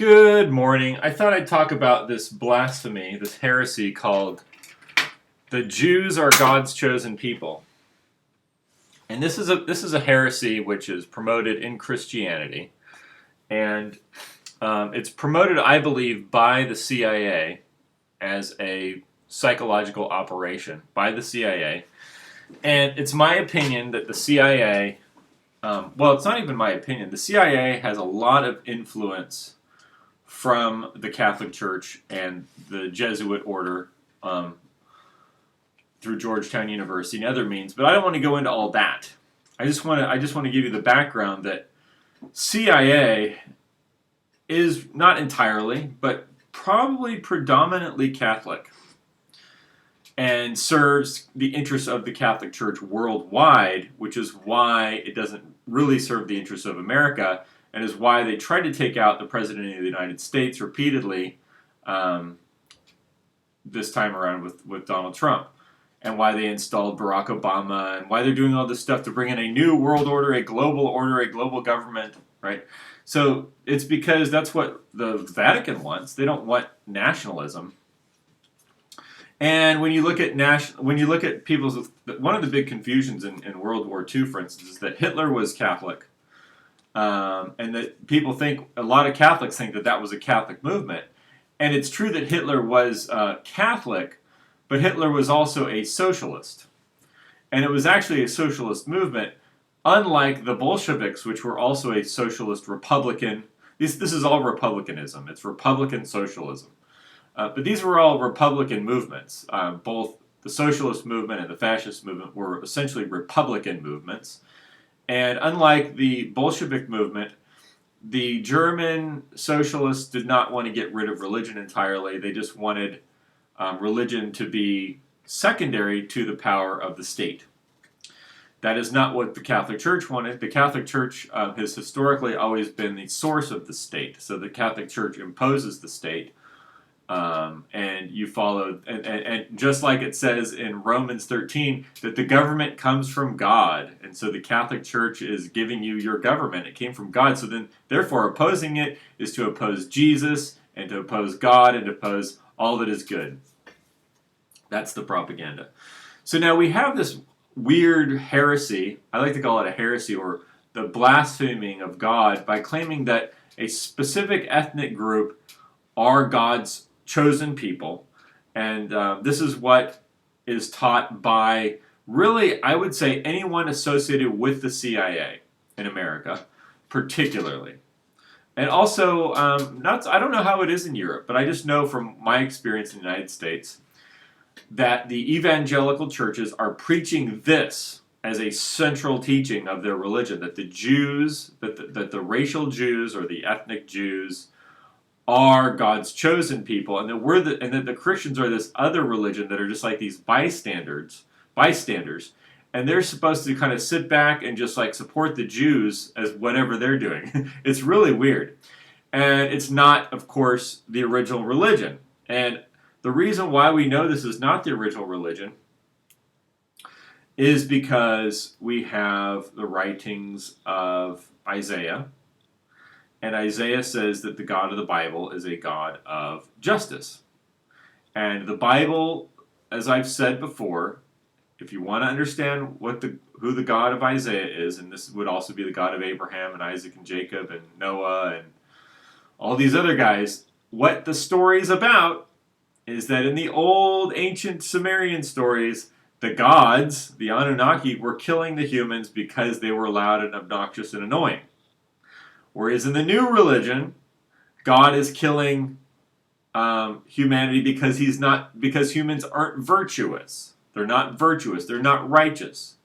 Good morning. I thought I'd talk about this blasphemy, this heresy called the Jews are God's chosen people. And this is a heresy which is promoted in Christianity, and it's promoted, I believe, by the CIA as a psychological operation by the CIA. And it's my opinion that the CIA, well, it's not even my opinion. The CIA has a lot of influence from the Catholic Church and the Jesuit order through Georgetown University and other means, but I don't want to go into all that. I just want to give you the background that CIA is not entirely, but probably predominantly Catholic and serves the interests of the Catholic Church worldwide, which is why it doesn't really serve the interests of America, and is why they tried to take out the President of the United States repeatedly this time around with Donald Trump, and why they installed Barack Obama, and why they're doing all this stuff to bring in a new world order, a global government, right? So it's because that's what the Vatican wants. They don't want nationalism. And when you look at people's, one of the big confusions in World War II, for instance, is that Hitler was Catholic. And that people think, a lot of Catholics think that was a Catholic movement. And it's true that Hitler was Catholic, but Hitler was also a socialist. And it was actually a socialist movement, unlike the Bolsheviks, which were also a socialist Republican. This is all Republicanism. It's Republican socialism. But these were all Republican movements. Both the socialist movement and the fascist movement were essentially Republican movements. And unlike the Bolshevik movement, the German socialists did not want to get rid of religion entirely. They just wanted religion to be secondary to the power of the state. That is not what the Catholic Church wanted. The Catholic Church has historically always been the source of the state. So the Catholic Church imposes the state. And you follow, and just like it says in Romans 13, that the government comes from God, and so the Catholic Church is giving you your government. It came from God, so then, therefore, opposing it is to oppose Jesus, and to oppose God, and to oppose all that is good. That's the propaganda. So now we have this weird heresy, I like to call it a heresy, or the blaspheming of God, by claiming that a specific ethnic group are God's chosen people, and this is what is taught by, really, I would say, anyone associated with the CIA in America, particularly. And also, I don't know how it is in Europe, but I just know from my experience in the United States that the evangelical churches are preaching this as a central teaching of their religion, that the Jews, that the racial Jews or the ethnic Jews are God's chosen people, and that the Christians are this other religion that are just like these bystanders, and they're supposed to kind of sit back and just like support the Jews as whatever they're doing. It's really weird, and it's not, of course, the original religion. And the reason why we know this is not the original religion is because we have the writings of Isaiah. And Isaiah says that the God of the Bible is a God of justice. And the Bible, as I've said before, if you want to understand who the God of Isaiah is, and this would also be the God of Abraham and Isaac and Jacob and Noah and all these other guys, what the story is about is that in the old ancient Sumerian stories, the gods, the Anunnaki, were killing the humans because they were loud and obnoxious and annoying. Whereas in the new religion, God is killing humanity because humans aren't virtuous. They're not virtuous. They're not righteous.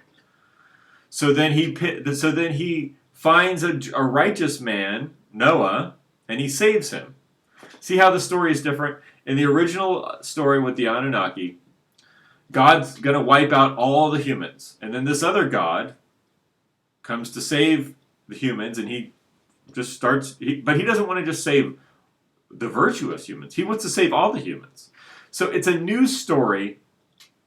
So then he finds a righteous man, Noah, and he saves him. See how the story is different? In the original story with the Anunnaki, God's going to wipe out all the humans, and then this other God comes to save the humans, and he just starts, but he doesn't want to just save the virtuous humans. He wants to save all the humans. So it's a new story,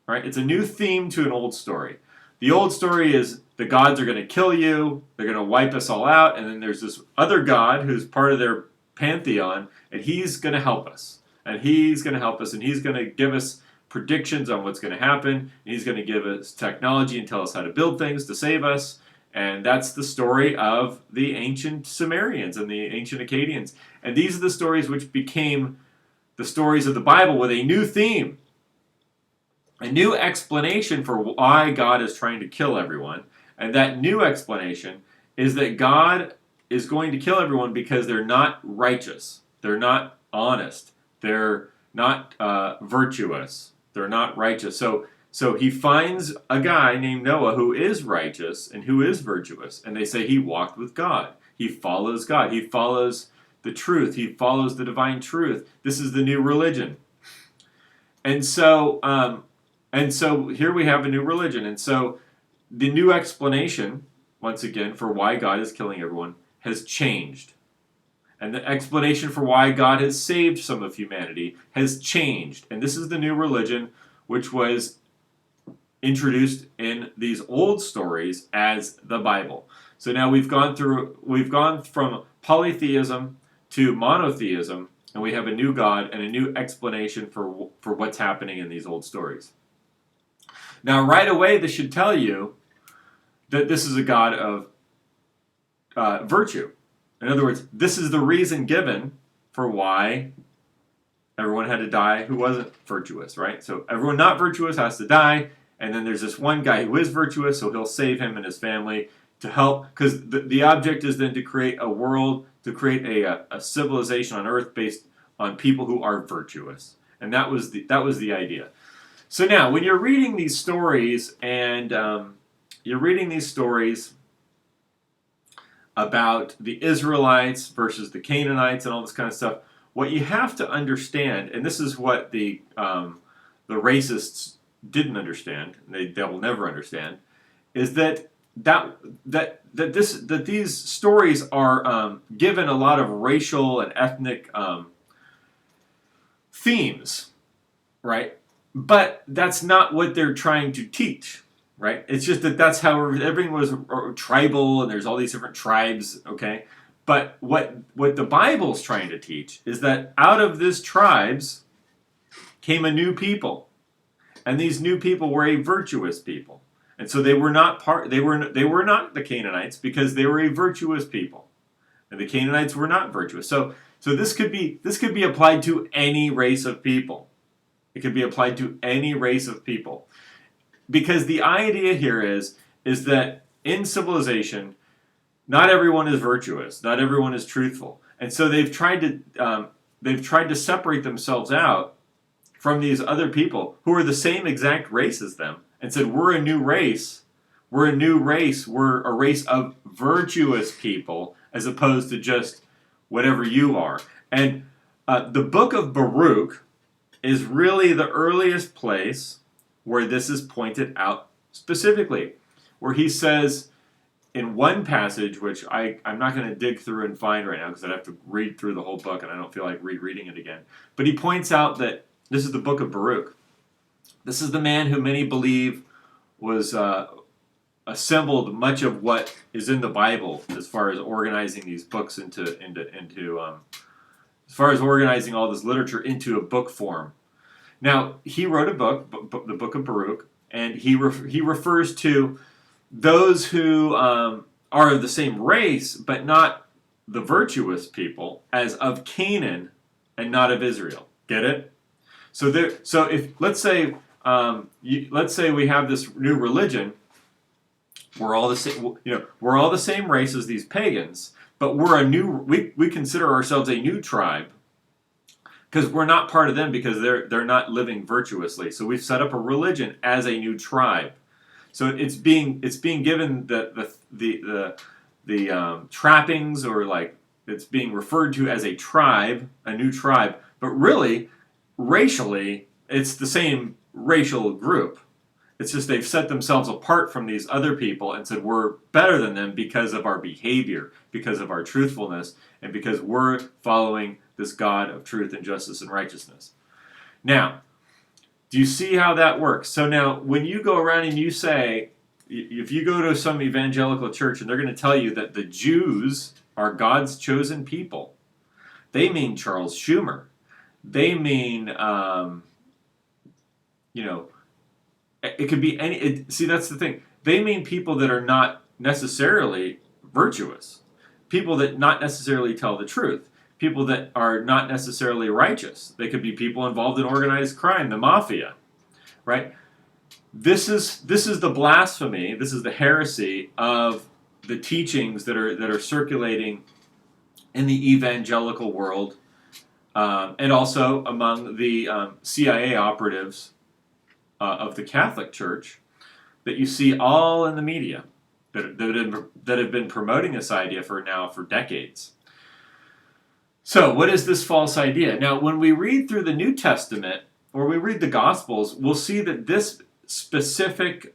right? It's a new theme to an old story. The old story is the gods are going to kill you, they're going to wipe us all out, and then there's this other God who's part of their pantheon, and he's going to help us. And he's going to help us, and he's going to give us predictions on what's going to happen. And he's going to give us technology and tell us how to build things to save us. And that's the story of the ancient Sumerians and the ancient Akkadians. And these are the stories which became the stories of the Bible with a new theme, a new explanation for why God is trying to kill everyone. And that new explanation is that God is going to kill everyone because they're not righteous. They're not honest. They're not virtuous. They're not righteous. So he finds a guy named Noah who is righteous and who is virtuous. And they say he walked with God. He follows God. He follows the truth. He follows the divine truth. This is the new religion. And so here we have a new religion. And so the new explanation, once again, for why God is killing everyone has changed. And the explanation for why God has saved some of humanity has changed. And this is the new religion which was introduced in these old stories as the Bible. So now we've gone from polytheism to monotheism, and we have a new God and a new explanation for what's happening in these old stories. Now, right away, this should tell you that this is a God of virtue. In other words, this is the reason given for why everyone had to die who wasn't virtuous, right? So everyone not virtuous has to die, and then there's this one guy who is virtuous, so he'll save him and his family to help, because the object is then to create a world, to create a civilization on earth based on people who are virtuous. And that was the idea. So now, when you're reading these stories, and you're reading these stories about the Israelites versus the Canaanites and all this kind of stuff, what you have to understand, and this is what the racists didn't understand, they will never understand, is that these stories are given a lot of racial and ethnic themes, right? But that's not what they're trying to teach, right? It's just that's how everything was tribal, and there's all these different tribes, okay? But what the Bible's trying to teach is that out of these tribes came a new people. And these new people were a virtuous people. And so they were not the Canaanites, because they were a virtuous people. And the Canaanites were not virtuous. So this could be applied to any race of people. It could be applied to any race of people. Because the idea here is that in civilization, not everyone is virtuous. Not everyone is truthful. And so they've tried to separate themselves out from these other people who are the same exact race as them, and said, we're a new race. We're a new race. We're a race of virtuous people, as opposed to just whatever you are. And the book of Baruch is really the earliest place where this is pointed out specifically, where he says in one passage, which I'm not going to dig through and find right now because I'd have to read through the whole book and I don't feel like rereading it again, but he points out that this is the book of Baruch. This is the man who many believe was assembled much of what is in the Bible as far as organizing these books into as far as organizing all this literature into a book form. Now, he wrote a book, the book of Baruch, and he refers to those who are of the same race, but not the virtuous people, as of Canaan and not of Israel. Get it? So if let's say we have this new religion, we're all the same. We're all the same race as these pagans, but we consider ourselves a new tribe because we're not part of them because they're not living virtuously. So we've set up a religion as a new tribe. So it's being given the trappings, or like it's being referred to as a tribe, a new tribe, but really, racially, it's the same racial group. It's just they've set themselves apart from these other people and said we're better than them because of our behavior, because of our truthfulness, and because we're following this God of truth and justice and righteousness. Now, do you see how that works? So now, when you go around and you say, if you go to some evangelical church and they're going to tell you that the Jews are God's chosen people, They mean Charles Schumer. They mean, you know, it could be any. See, that's the thing. They mean people that are not necessarily virtuous, people that not necessarily tell the truth, people that are not necessarily righteous. They could be people involved in organized crime, the mafia, right? This is the blasphemy. This is the heresy of the teachings that are circulating in the evangelical world, and also among the CIA operatives of the Catholic Church, that you see all in the media that have been promoting this idea for decades. So, what is this false idea? Now, when we read through the New Testament or we read the Gospels, we'll see that this specific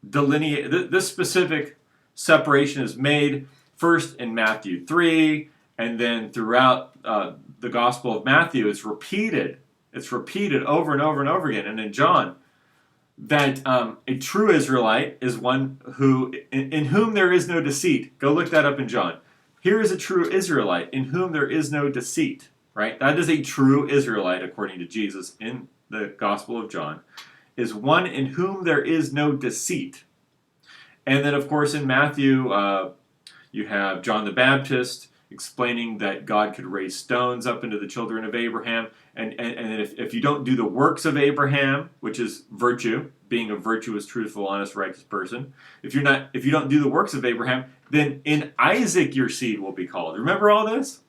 this specific separation is made first in Matthew 3, and then throughout the Gospel of Matthew, it's repeated. It's repeated over and over and over again. And in John, that a true Israelite is one who in whom there is no deceit. Go look that up in John. Here is a true Israelite in whom there is no deceit. Right? That is a true Israelite, according to Jesus in the Gospel of John, is one in whom there is no deceit. And then, of course, in Matthew, you have John the Baptist explaining that God could raise stones up into the children of Abraham. And if you don't do the works of Abraham, which is virtue, being a virtuous, truthful, honest, righteous person, if you don't do the works of Abraham, then in Isaac your seed will be called. Remember all this?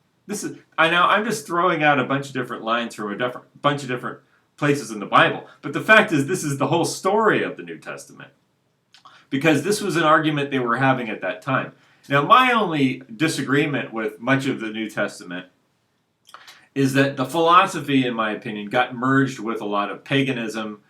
I'm just throwing out a bunch of different lines from a bunch of different places in the Bible. But the fact is, this is the whole story of the New Testament, because this was an argument they were having at that time. Now, my only disagreement with much of the New Testament is that the philosophy, in my opinion, got merged with a lot of paganism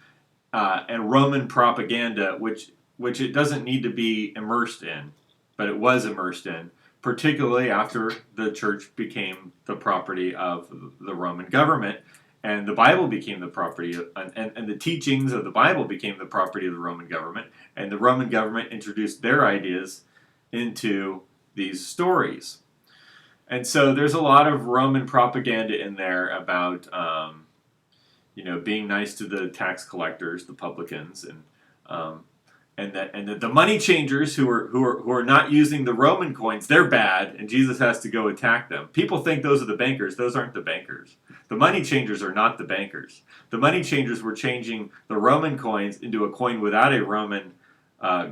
and Roman propaganda, which it doesn't need to be immersed in, but it was immersed in, particularly after the church became the property of the Roman government, and the Bible became the property of, and the teachings of the Bible became the property of the Roman government, and the Roman government introduced their ideas into these stories. And so there's a lot of Roman propaganda in there about being nice to the tax collectors, the publicans, and that the money changers who are not using the Roman coins, they're bad, and Jesus has to go attack them. People think those are the bankers. Those aren't the bankers. The money changers are not the bankers. The money changers were changing the Roman coins into a coin without a Roman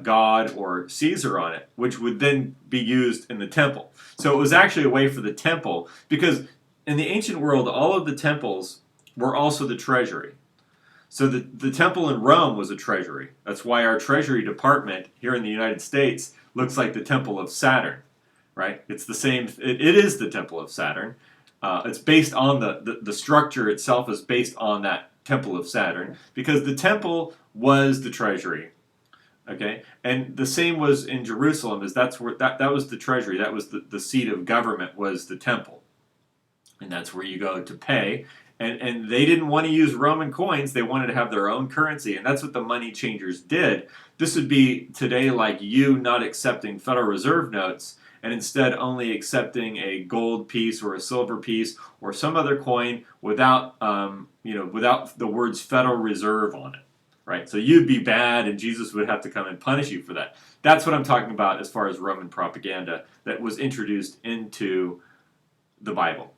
god or Caesar on it, which would then be used in the temple. So it was actually a way for the temple, because in the ancient world, all of the temples were also the treasury. So the temple in Rome was a treasury. That's why our treasury department here in the United States looks like the temple of Saturn, right? It's the same. It is the temple of Saturn. It's based on the structure itself is based on that temple of Saturn, because the temple was the treasury. Okay, and the same was in Jerusalem, as that's where that was the treasury. That was the seat of government, was the temple, and that's where you go to pay. And they didn't want to use Roman coins. They wanted to have their own currency, and that's what the money changers did. This would be today like you not accepting Federal Reserve notes and instead only accepting a gold piece or a silver piece or some other coin without without the words Federal Reserve on it. Right? So you'd be bad, and Jesus would have to come and punish you for that. That's what I'm talking about as far as Roman propaganda that was introduced into the Bible.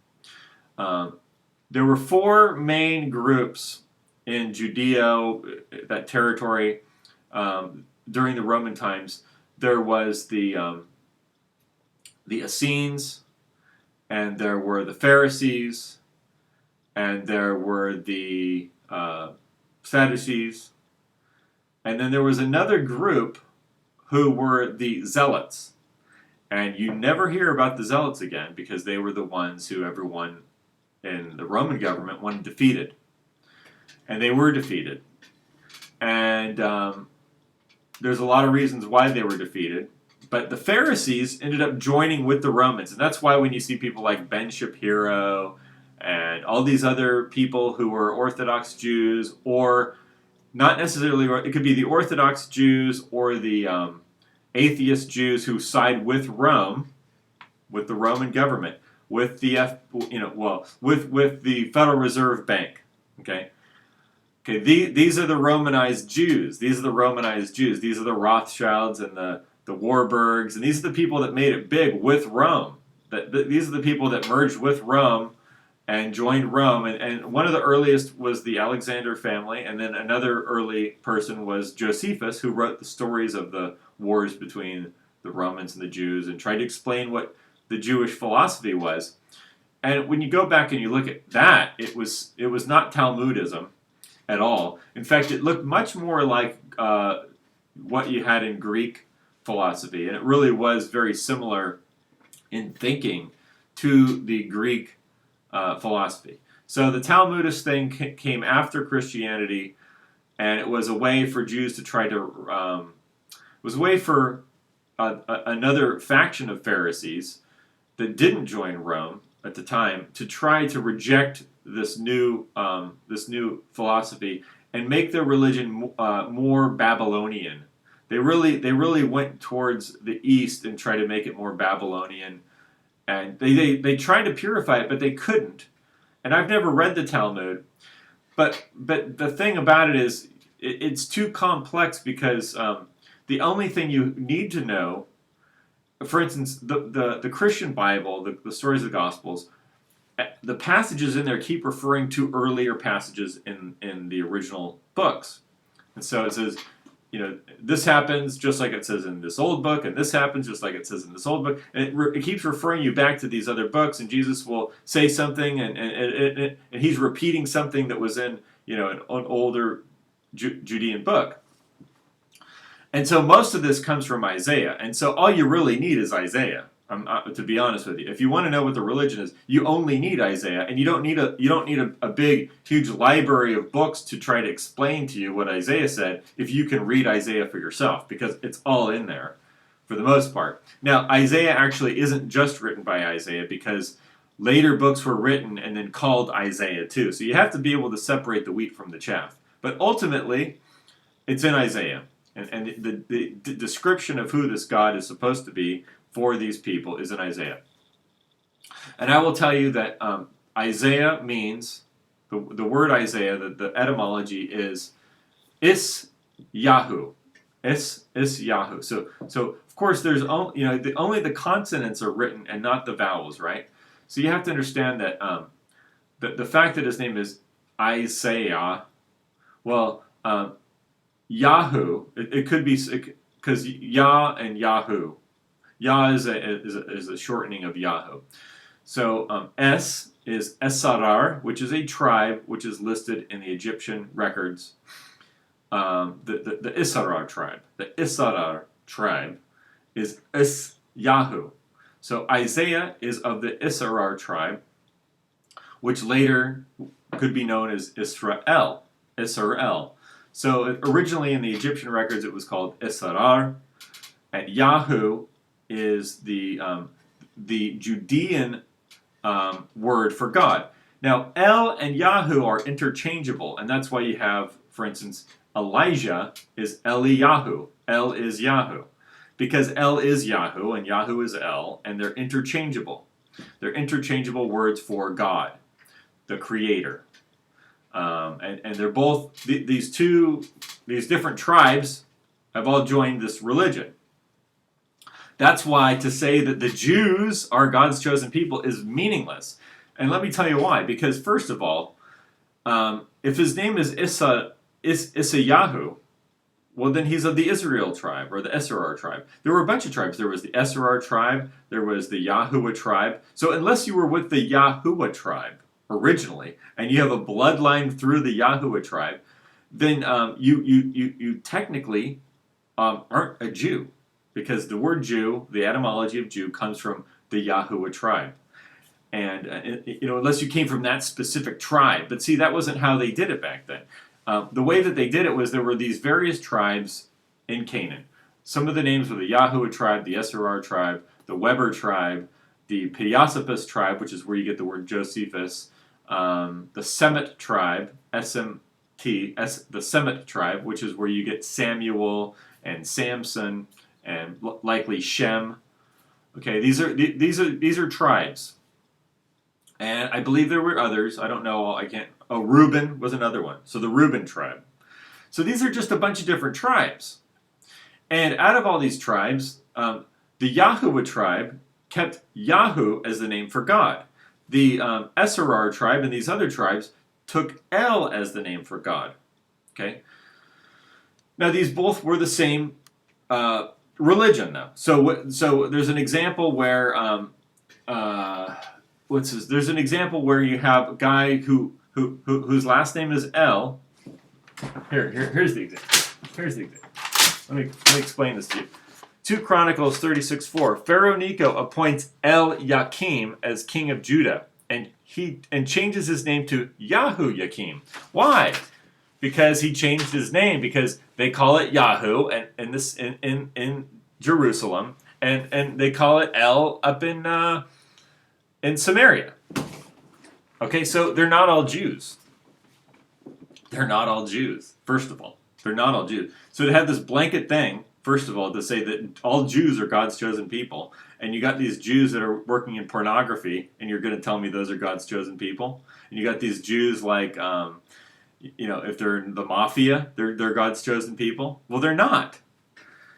There were four main groups in Judea, that territory, during the Roman times. There was the Essenes, and there were the Pharisees, and there were the Sadducees, and then there was another group who were the Zealots. And you never hear about the Zealots again, because they were the ones who everyone in the Roman government wanted defeated. And they were defeated. And there's a lot of reasons why they were defeated. But the Pharisees ended up joining with the Romans. And that's why when you see people like Ben Shapiro and all these other people who were Orthodox Jews, or not necessarily, it could be the Orthodox Jews or the atheist Jews who side with Rome, with the Roman government. with the with the Federal Reserve Bank. Okay. Okay, these are the Romanized Jews. These are the Romanized Jews. These are the Rothschilds and the Warburgs, and these are the people that made it big with Rome. These are the people that merged with Rome and joined Rome. And one of the earliest was the Alexander family, and then another early person was Josephus, who wrote the stories of the wars between the Romans and the Jews and tried to explain what the Jewish philosophy was. And when you go back and you look at that, it was not Talmudism at all. In fact, it looked much more like what you had in Greek philosophy, and it really was very similar in thinking to the Greek philosophy. So the Talmudist thing came after Christianity, and it was a way for Jews to try to. It was a way for another faction of Pharisees that didn't join Rome at the time to try to reject this new philosophy and make their religion more Babylonian. They really went towards the east and tried to make it more Babylonian, and they tried to purify it, but they couldn't. And I've never read the Talmud, but the thing about it is it's too complex because the only thing you need to know, for instance, the Christian Bible, the stories of the Gospels, the passages in there keep referring to earlier passages in the original books. And so it says, this happens just like it says in this old book, and this happens just like it says in this old book. And it keeps referring you back to these other books, and Jesus will say something, and he's repeating something that was in an older Judean book. And so most of this comes from Isaiah. And so all you really need is Isaiah. To be honest with you, if you want to know what the religion is, you only need Isaiah, and you don't need a big, huge library of books to try to explain to you what Isaiah said. If you can read Isaiah for yourself, because it's all in there, for the most part. Now, Isaiah actually isn't just written by Isaiah, because later books were written and then called Isaiah too. So you have to be able to separate the wheat from the chaff. But ultimately, it's in Isaiah, and the description of who this God is supposed to be for these people is in Isaiah. And I will tell you that Isaiah means, the word Isaiah, the etymology is Is-Yahu. Is-Yahu. So of course there's only the consonants are written and not the vowels, right? So you have to understand that the fact that his name is Isaiah, well, Yahu, it could be because Yah and Yahu. Yah is a shortening of Yahu. So Es is Esarar, which is a tribe which is listed in the Egyptian records. The Isarar tribe. The Isarar tribe is Es-Yahu. So Isaiah is of the Isarar tribe, which later could be known as Israel. Israel. So originally in the Egyptian records it was called Isarar, and Yahu is the Judean word for God. Now, El and Yahu are interchangeable, and that's why you have, for instance, Elijah is Eliyahu. El is Yahu. Because El is Yahu and Yahu is El, and they're interchangeable. They're interchangeable words for God, the Creator. And they're both, these different tribes have all joined this religion. That's why to say that the Jews are God's chosen people is meaningless. And let me tell you why. Because first of all, if his name is Isayahu, well then he's of the Israel tribe, or the Esarar tribe. There were a bunch of tribes. There was the Esarar tribe, there was the Yahuwah tribe. So unless you were with the Yahuwah tribe originally, and you have a bloodline through the Yahuwah tribe, then you technically aren't a Jew. Because the word Jew, the etymology of Jew, comes from the Yahuwah tribe. And, unless you came from that specific tribe. But see, that wasn't how they did it back then. The way that they did it was there were these various tribes in Canaan. Some of the names were the Yahuwah tribe, the Esarar tribe, the Weber tribe, the Piasapus tribe, which is where you get the word Josephus, the Semit tribe, SMT, the Semit tribe, which is where you get Samuel and Samson, and likely Shem. Okay, these are tribes. And I believe there were others. I don't know. I can't. Oh, Reuben was another one. So the Reuben tribe. So these are just a bunch of different tribes. And out of all these tribes, the Yahuwah tribe kept Yahu as the name for God. The Esserar tribe and these other tribes took El as the name for God. Okay. Now these both were the same religion, though. So there's an example where There's an example where you have a guy whose last name is El. Here's the example. Let me explain this to you. 2 Chronicles 36:4. Pharaoh Necho appoints El Yakim as king of Judah, and changes his name to Yahu Yakim. Why? Because he changed his name, because they call it Yahu and in Jerusalem, and they call it El up in Samaria. Okay, so they're not all Jews. They're not all Jews, first of all. They're not all Jews. So to have this blanket thing, first of all, to say that all Jews are God's chosen people, and you got these Jews that are working in pornography, and you're going to tell me those are God's chosen people? And you got these Jews like, if they're in the mafia, they're God's chosen people? Well, they're not.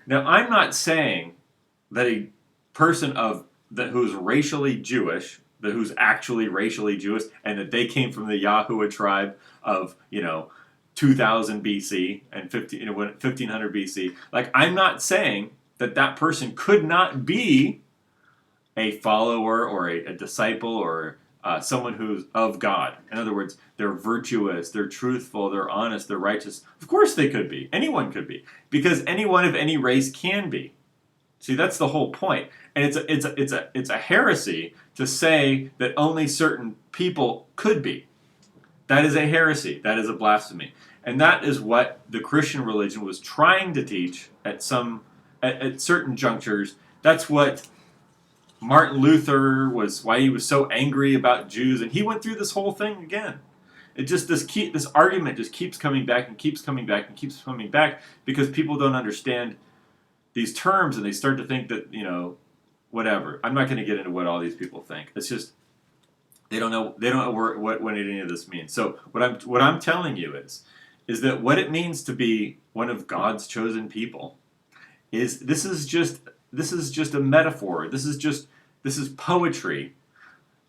Now, I'm not saying that a person who's racially Jewish, who's actually racially Jewish, and that they came from the Yahuwah tribe of 2000 BC and 1500 BC. Like, I'm not saying that person could not be a follower or a disciple or someone who's of God. In other words, they're virtuous, they're truthful, they're honest, they're righteous. Of course they could be. Anyone could be, because anyone of any race can be. See, that's the whole point. And it's a heresy to say that only certain people could be. That is a heresy. That is a blasphemy. And that is what the Christian religion was trying to teach at certain junctures. That's what Martin Luther why he was so angry about Jews, and he went through this whole thing again. It just this argument just keeps coming back and keeps coming back and keeps coming back, because people don't understand these terms, and they start to think that, whatever. I'm not going to get into what all these people think. It's just they don't know what any of this means. So what I'm telling you is that what it means to be one of God's chosen people is this is just a metaphor. This is poetry,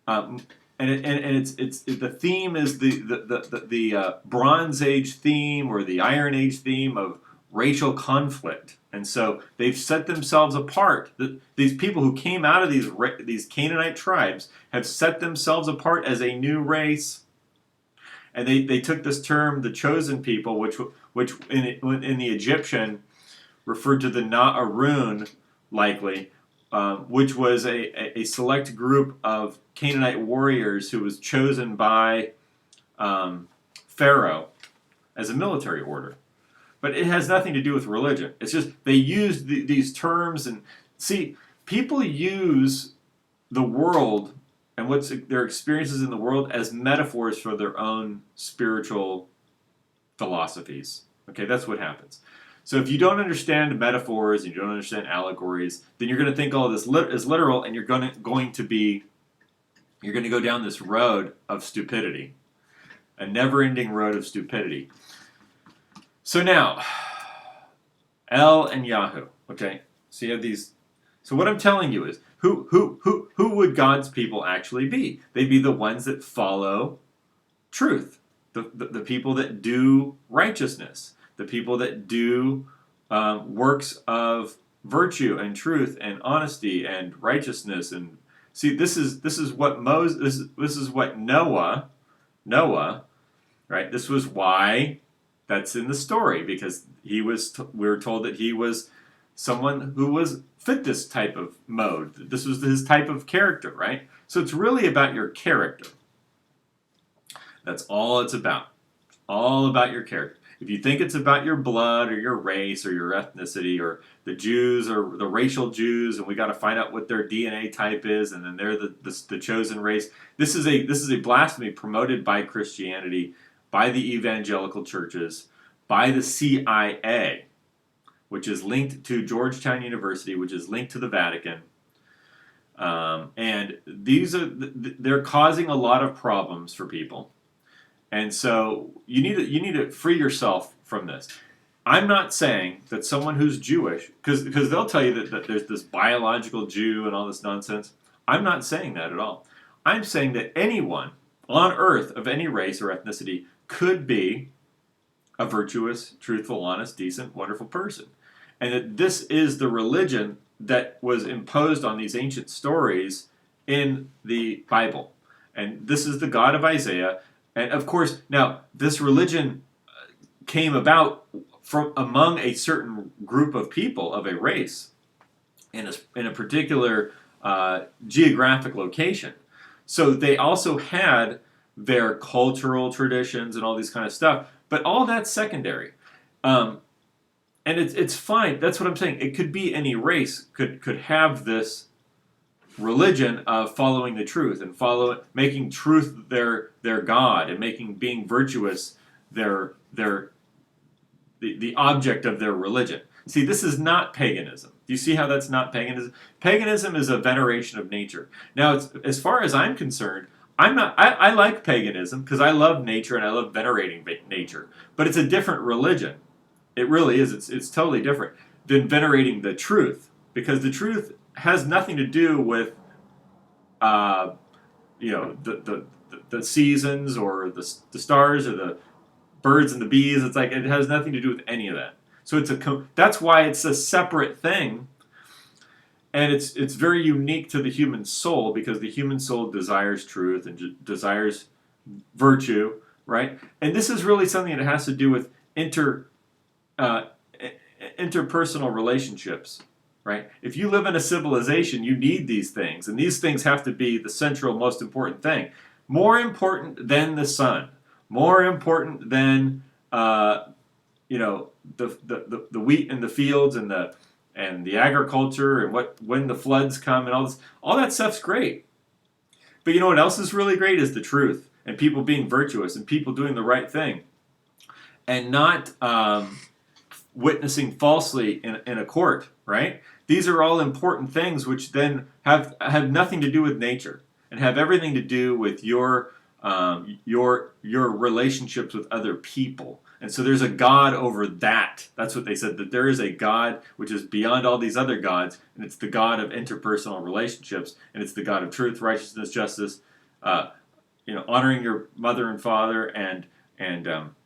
and it's the theme is the Bronze Age theme or the Iron Age theme of racial conflict. And so they've set themselves apart. These people who came out of these Canaanite tribes have set themselves apart as a new race. And they took this term, the chosen people, which in the Egyptian referred to the Na'arun, likely, which was a select group of Canaanite warriors who was chosen by Pharaoh as a military order. But it has nothing to do with religion. It's just they use these terms, and see, people use the world and their experiences in the world as metaphors for their own spiritual philosophies. Okay, that's what happens. So if you don't understand metaphors and you don't understand allegories, then you're going to think all of this is literal, and you're going to go down this road of stupidity, a never-ending road of stupidity. So now, El and Yahu. Okay, so you have these. So what I'm telling you is, who would God's people actually be? They'd be the ones that follow truth, the people that do righteousness, the people that do works of virtue and truth and honesty and righteousness. And see, this is what Moses. This is what Noah, right? This was why. That's in the story, because we were told that he was someone who fit this type of mode. This was his type of character, right? So it's really about your character. That's all it's about. All about your character. If you think it's about your blood or your race or your ethnicity or the Jews or the racial Jews, and we got to find out what their DNA type is, and then they're the chosen race. This is a blasphemy promoted by Christianity, by the evangelical churches, by the CIA, which is linked to Georgetown University, which is linked to the Vatican. And they're causing a lot of problems for people. And so you need to free yourself from this. I'm not saying that someone who's Jewish, because they'll tell you that there's this biological Jew and all this nonsense. I'm not saying that at all. I'm saying that anyone on earth of any race or ethnicity could be a virtuous, truthful, honest, decent, wonderful person. And that this is the religion that was imposed on these ancient stories in the Bible. And this is the God of Isaiah. And of course, now, this religion came about from among a certain group of people of a race in a particular geographic location. So they also had their cultural traditions and all these kind of stuff, but all that's secondary. And it's fine. That's what I'm saying. It could be any race could have this religion of following the truth and making truth their god and making being virtuous the object of their religion. See, this is not paganism. Do you see how that's not paganism? Paganism is a veneration of nature. Now, as far as I'm concerned, I like paganism because I love nature and I love venerating nature. But it's a different religion. It really is. It's totally different than venerating the truth, because the truth has nothing to do with the seasons or the stars or the birds and the bees. It's like it has nothing to do with any of that. So that's why it's a separate thing, and it's very unique to the human soul, because the human soul desires truth and desires virtue, right? And this is really something that has to do with interpersonal relationships, right? If you live in a civilization, you need these things, and these things have to be the central, most important thing. More important than the sun, more important than the wheat in the fields and the agriculture and when the floods come and all this. All that stuff's great. But you know what else is really great is the truth and people being virtuous and people doing the right thing and not witnessing falsely in a court, right? These are all important things which then have nothing to do with nature and have everything to do with your relationships with other people. And so there's a God over that. That's what they said, that there is a God which is beyond all these other gods, and it's the God of interpersonal relationships, and it's the God of truth, righteousness, justice, honoring your mother and father, and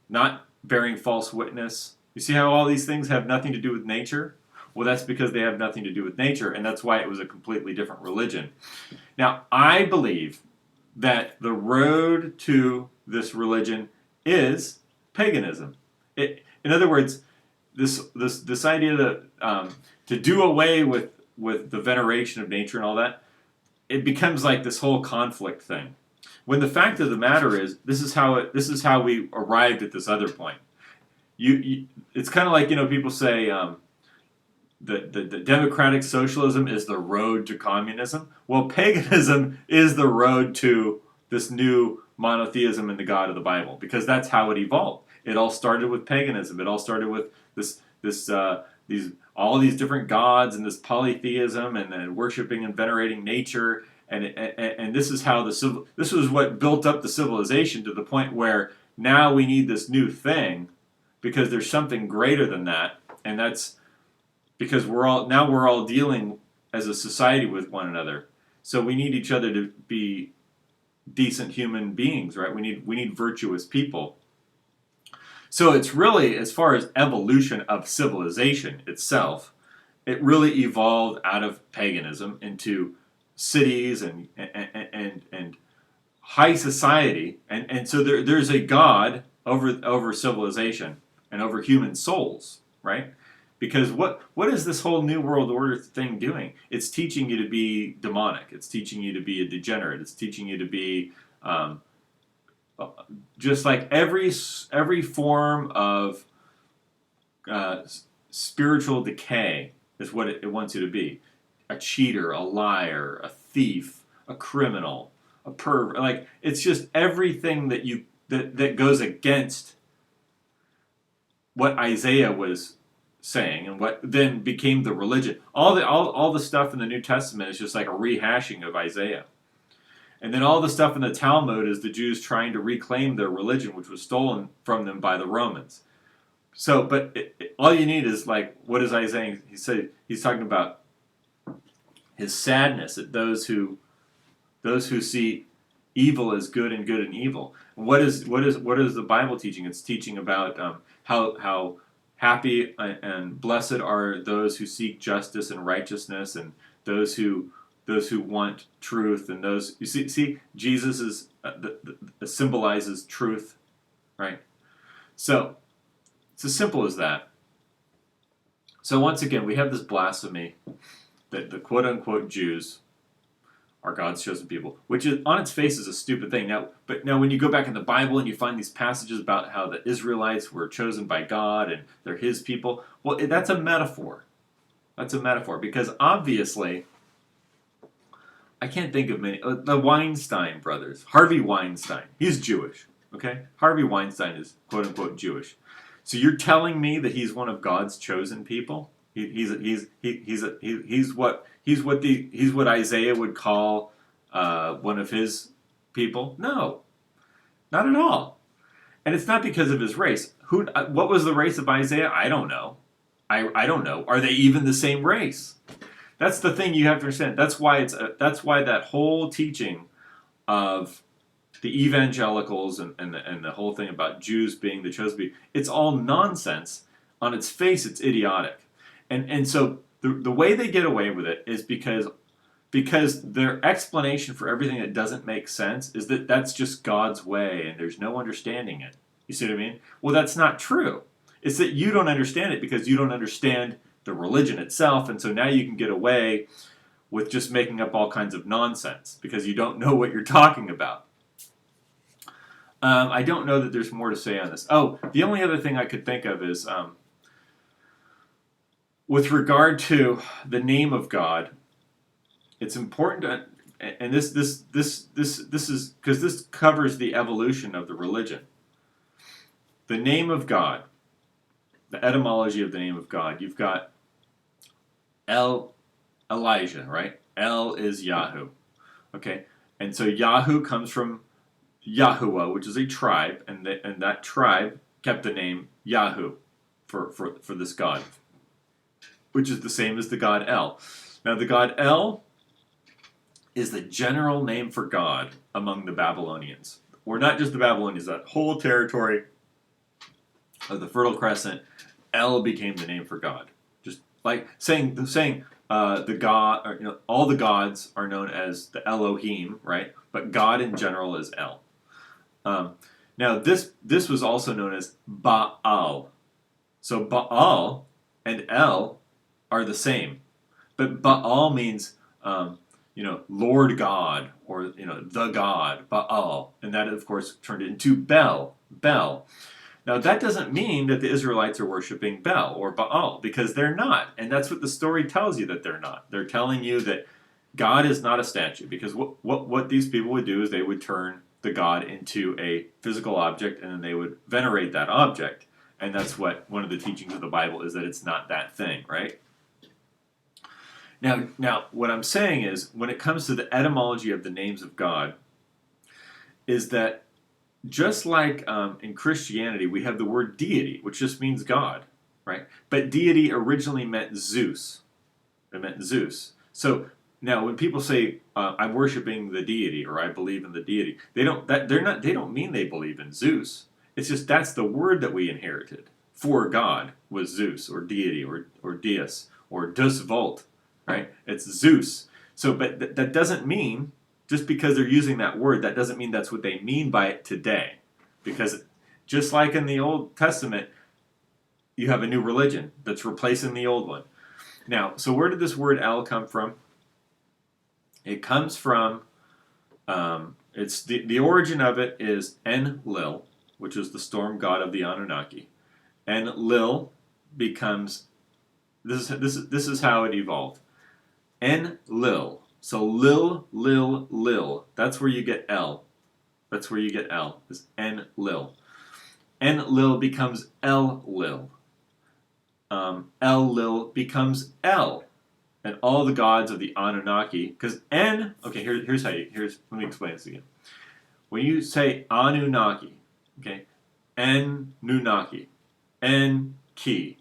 not bearing false witness. You see how all these things have nothing to do with nature? Well, that's because they have nothing to do with nature, and that's why it was a completely different religion. Now, I believe that the road to this religion is paganism. In other words, this idea that to do away with the veneration of nature and all that, it becomes like this whole conflict thing. When the fact of the matter is, this is how we arrived at this other point. It's kind of like, people say the democratic socialism is the road to communism. Well, paganism is the road to this new monotheism in the God of the Bible, because that's how it evolved. It all started with paganism. It all started with all these different gods and this polytheism and then worshiping and venerating nature. And this is how this was what built up the civilization to the point where now we need this new thing, because there's something greater than that, and that's because we're all dealing as a society with one another. So we need each other to be decent human beings, right? We need virtuous people. So it's really, as far as evolution of civilization itself, it really evolved out of paganism into cities and high society, and so there's a God over civilization and over human souls, right? Because what is this whole New World Order thing doing? It's teaching you to be demonic. It's teaching you to be a degenerate. It's teaching you to be just like every form of spiritual decay is what it wants you to be. A cheater, a liar, a thief, a criminal, a pervert. Like, it's just everything that goes against what Isaiah was saying and what then became the religion. All the stuff in the New Testament is just like a rehashing of Isaiah. And then all the stuff in the Talmud is the Jews trying to reclaim their religion, which was stolen from them by the Romans. So, but all you need is like, what is Isaiah? He's talking about his sadness at those who see evil as good and good and evil. What is the Bible teaching? It's teaching about how happy and blessed are those who seek justice and righteousness, and those who want truth, and those you see Jesus is symbolizes truth, right? So it's as simple as that. So once again, we have this blasphemy that the quote-unquote Jews are God's chosen people, which is on its face is a stupid thing. Now when you go back in the Bible and you find these passages about how the Israelites were chosen by God and they're His people, well, that's a metaphor. That's a metaphor because obviously, I can't think of many. The Weinstein brothers, Harvey Weinstein, he's Jewish. Okay, Harvey Weinstein is quote-unquote Jewish. So you're telling me that he's one of God's chosen people? He's what Isaiah would call one of his people? No, not at all. And it's not because of his race. What was the race of Isaiah? I don't know. I don't know. Are they even the same race? That's the thing you have to understand. That's why that whole teaching of the evangelicals and the whole thing about Jews being the chosen people, it's all nonsense. On its face, it's idiotic. And so the way they get away with it is because their explanation for everything that doesn't make sense is that that's just God's way and there's no understanding it. You see what I mean? Well, that's not true. It's that you don't understand it because you don't understand the religion itself, and so now you can get away with just making up all kinds of nonsense because you don't know what you're talking about. I don't know that there's more to say on this. Oh, the only other thing I could think of is with regard to the name of God, it's important to, and this is because this covers the evolution of the religion. The name of God, the etymology of the name of God. You've got Elijah, right? El is Yahoo. Okay, and so Yahoo comes from Yahuwah, which is a tribe, and that tribe kept the name Yahoo for this god, which is the same as the god El. Now, the god El is the general name for God among the Babylonians, or not just the Babylonians, that whole territory of the Fertile Crescent. El became the name for God, just like saying the god, or, all the gods are known as the Elohim, right? But God in general is El. Now this was also known as Baal. So Baal and El are the same, but Baal means Lord God, or the God Baal, and that of course turned into Bel. Now that doesn't mean that the Israelites are worshiping Bel or Baal, because they're not, and that's what the story tells you that they're not. They're telling you that God is not a statue, because what these people would do is they would turn the God into a physical object, and then they would venerate that object, and that's what one of the teachings of the Bible is, that it's not that thing, right? Now, what I'm saying is, when it comes to the etymology of the names of God, is that just like in Christianity, we have the word deity, which just means God, right? But deity originally meant Zeus. It meant Zeus. So now, when people say I'm worshiping the deity or I believe in the deity, they don't mean they believe in Zeus. It's just that's the word that we inherited for God was Zeus or deity or deus or dus volt, right? It's Zeus. So, but that doesn't mean, just because they're using that word, that doesn't mean that's what they mean by it today. Because just like in the Old Testament, you have a new religion that's replacing the old one. Now, so where did this word El come from? It comes from, it's the origin of it is Enlil, which is the storm god of the Anunnaki. Enlil becomes, this is how it evolved. Enlil. So Lil. That's where you get El. That's where you get El, is Enlil. Enlil becomes El-Lil. El-Lil becomes El. And all the gods of the Anunnaki, because okay, here's let me explain this again. When you say Anunnaki, okay, En-Nunnaki, En-Ki,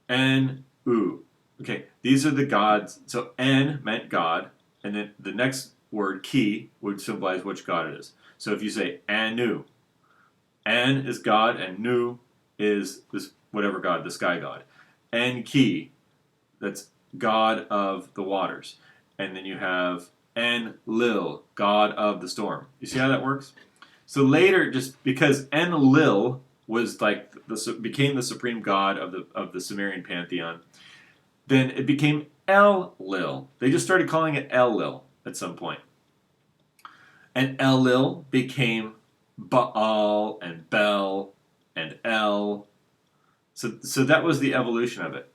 En-U, okay, these are the gods. So En meant God, and then the next word, Ki, would symbolize which god it is. So if you say Anu, An is God, and Nu is this whatever god, the sky god. En-Ki, that's God of the waters. And then you have En-Lil, God of the storm. You see how that works? So later, just because En-Lil was like became the supreme god of the Sumerian pantheon, then it became El-Lil. They just started calling it El-Lil at some point. And El-Lil became Baal and Bel and El. So that was the evolution of it.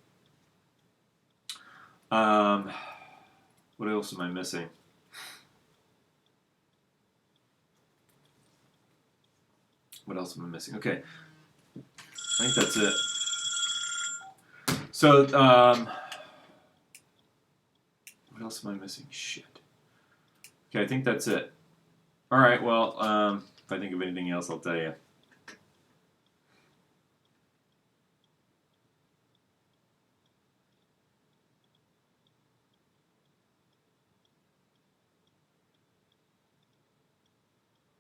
What else am I missing? What else am I missing? Okay, I think that's it. So, what else am I missing? Shit. Okay, I think that's it. All right, well, if I think of anything else, I'll tell you.